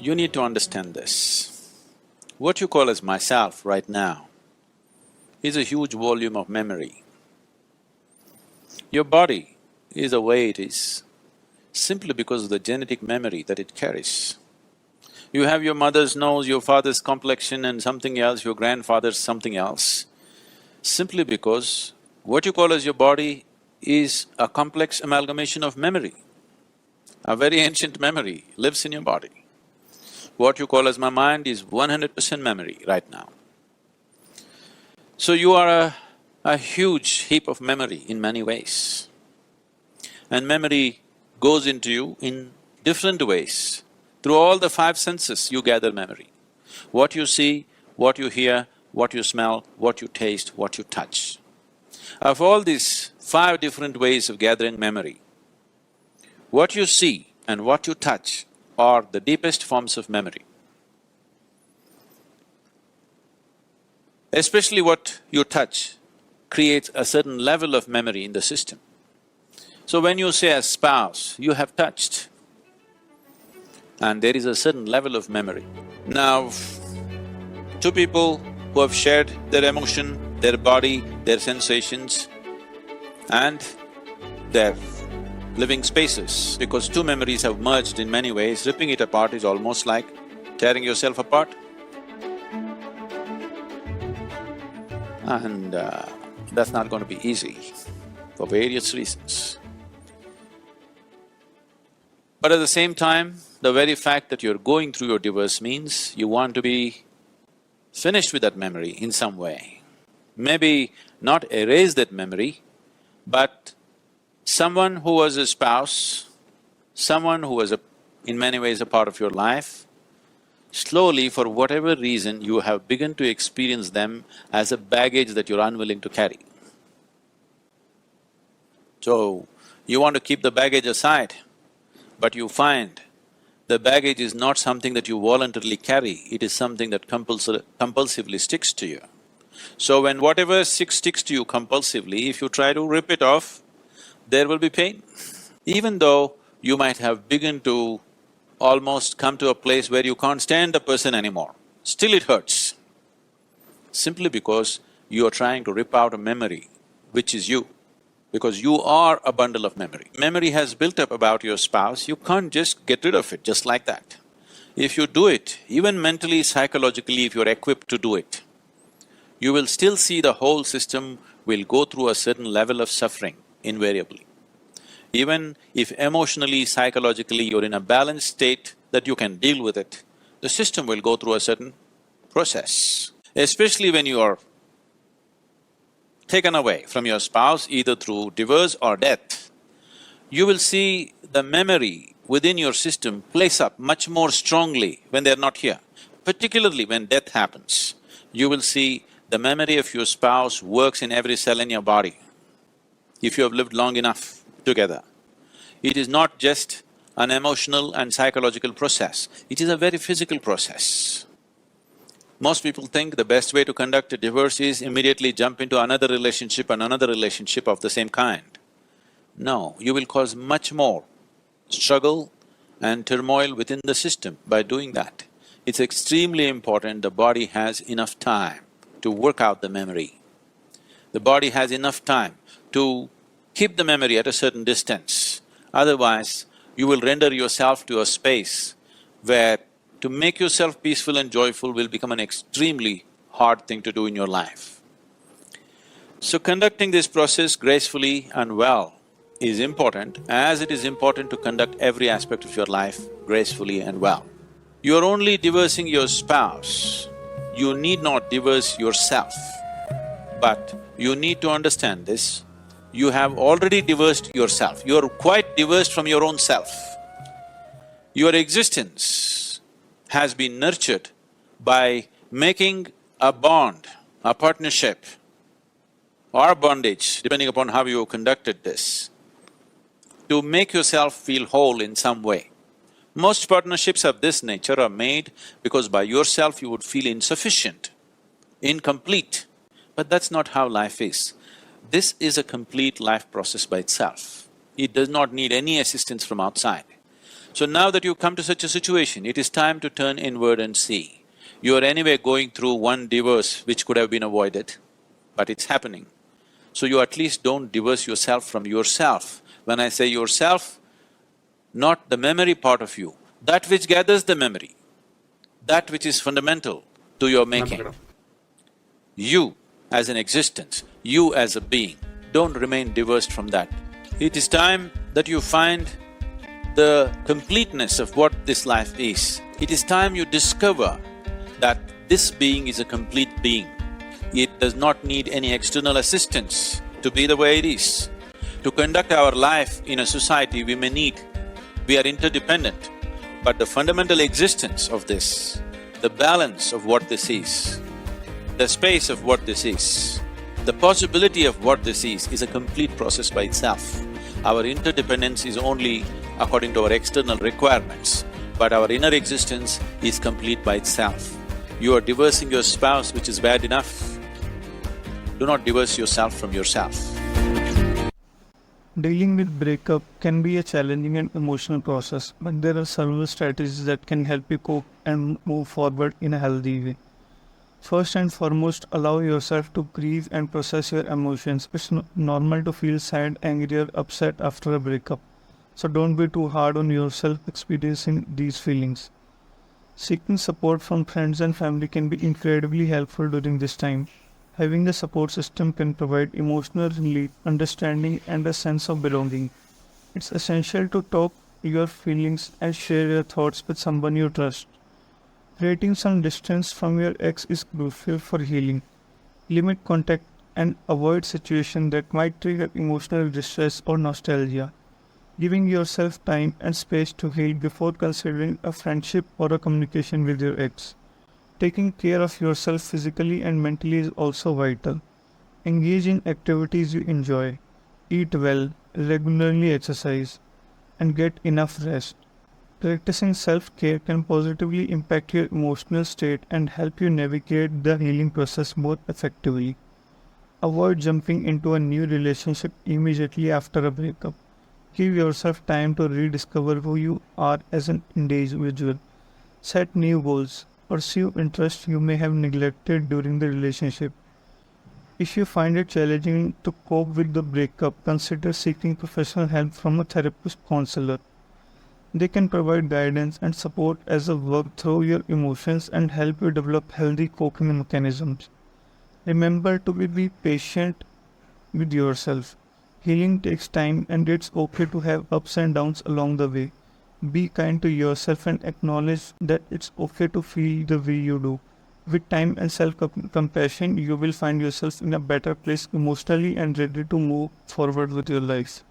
You need to understand this. What you call as myself right now is a huge volume of memory. Your body is the way it is simply because of the genetic memory that it carries. You have your mother's nose, your father's complexion and something else, your grandfather's something else, simply because what you call as your body is a complex amalgamation of memory. A very ancient memory lives in your body. What you call as my mind is 100% memory right now. So you are a huge heap of memory in many ways. And memory goes into you in different ways. Through all the five senses you gather memory. What you see, what you hear, what you smell, what you taste, what you touch. Of all these five different ways of gathering memory, what you see and what you touch are the deepest forms of memory. Especially what you touch creates a certain level of memory in the system. So when you say a spouse, you have touched, and there is a certain level of memory. Now, two people who have shared their emotion, their body, their sensations and their living spaces, because two memories have merged in many ways, ripping it apart is almost like tearing yourself apart. And that's not going to be easy for various reasons. But at the same time, the very fact that you're going through your divorce means you want to be finished with that memory in some way. Maybe not erase that memory, but someone who was a spouse, someone who was in many ways a part of your life, slowly, for whatever reason, you have begun to experience them as a baggage that you're unwilling to carry. So, you want to keep the baggage aside, but you find the baggage is not something that you voluntarily carry, it is something that compulsively sticks to you. So when whatever sticks to you compulsively, if you try to rip it off, there will be pain. Even though you might have begun to almost come to a place where you can't stand the person anymore, still it hurts. Simply because you are trying to rip out a memory, which is you, because you are a bundle of memory. Memory has built up about your spouse, you can't just get rid of it just like that. If you do it, even mentally, psychologically, if you're equipped to do it, you will still see the whole system will go through a certain level of suffering invariably. Even if emotionally, psychologically you're in a balanced state that you can deal with it, the system will go through a certain process. Especially when you are taken away from your spouse either through divorce or death, you will see the memory within your system place up much more strongly when they're not here. Particularly when death happens, you will see the memory of your spouse works in every cell in your body, if you have lived long enough together. It is not just an emotional and psychological process, it is a very physical process. Most people think the best way to conduct a divorce is immediately jump into another relationship and another relationship of the same kind. No, you will cause much more struggle and turmoil within the system by doing that. It's extremely important the body has enough time to work out the memory. The body has enough time to keep the memory at a certain distance. Otherwise, you will render yourself to a space where to make yourself peaceful and joyful will become an extremely hard thing to do in your life. So conducting this process gracefully and well is important, as it is important to conduct every aspect of your life gracefully and well. You're only divorcing your spouse, you need not divorce yourself. But you need to understand this, you have already divorced yourself, you're quite divorced from your own self. Your existence has been nurtured by making a bond, a partnership or bondage, depending upon how you conducted this, to make yourself feel whole in some way. Most partnerships of this nature are made because by yourself you would feel insufficient, incomplete, but that's not how life is. This is a complete life process by itself. It does not need any assistance from outside. So now that you come to such a situation, it is time to turn inward and see. You are anyway going through one divorce which could have been avoided, but it's happening. So you at least don't divorce yourself from yourself. When I say yourself, not the memory part of you, that which gathers the memory, that which is fundamental to your making. You as an existence, you as a being, don't remain divorced from that. It is time that you find the completeness of what this life is. It is time you discover that this being is a complete being. It does not need any external assistance to be the way it is. To conduct our life in a society, we are interdependent, but the fundamental existence of this, the balance of what this is, the space of what this is, the possibility of what this is a complete process by itself. Our interdependence is only according to our external requirements, but our inner existence is complete by itself. You are divorcing your spouse, which is bad enough. Do not divorce yourself from yourself. Dealing with breakup can be a challenging and emotional process, but there are several strategies that can help you cope and move forward in a healthy way. First and foremost, allow yourself to grieve and process your emotions. It's normal to feel sad, angry, or upset after a breakup, so don't be too hard on yourself experiencing these feelings. Seeking support from friends and family can be incredibly helpful during this time. Having a support system can provide emotional relief, understanding, and a sense of belonging. It's essential to talk your feelings and share your thoughts with someone you trust. Creating some distance from your ex is crucial for healing. Limit contact and avoid situations that might trigger emotional distress or nostalgia. Giving yourself time and space to heal before considering a friendship or a communication with your ex. Taking care of yourself physically and mentally is also vital. Engage in activities you enjoy, eat well, regularly exercise, and get enough rest. Practicing self-care can positively impact your emotional state and help you navigate the healing process more effectively. Avoid jumping into a new relationship immediately after a breakup. Give yourself time to rediscover who you are as an individual. Set new goals. Pursue interests you may have neglected during the relationship. If you find it challenging to cope with the breakup, consider seeking professional help from a therapist counselor. They can provide guidance and support as you work through your emotions and help you develop healthy coping mechanisms. Remember to be patient with yourself. Healing takes time and it's okay to have ups and downs along the way. Be kind to yourself and acknowledge that it's okay to feel the way you do. With time and self-compassion, you will find yourself in a better place emotionally and ready to move forward with your life.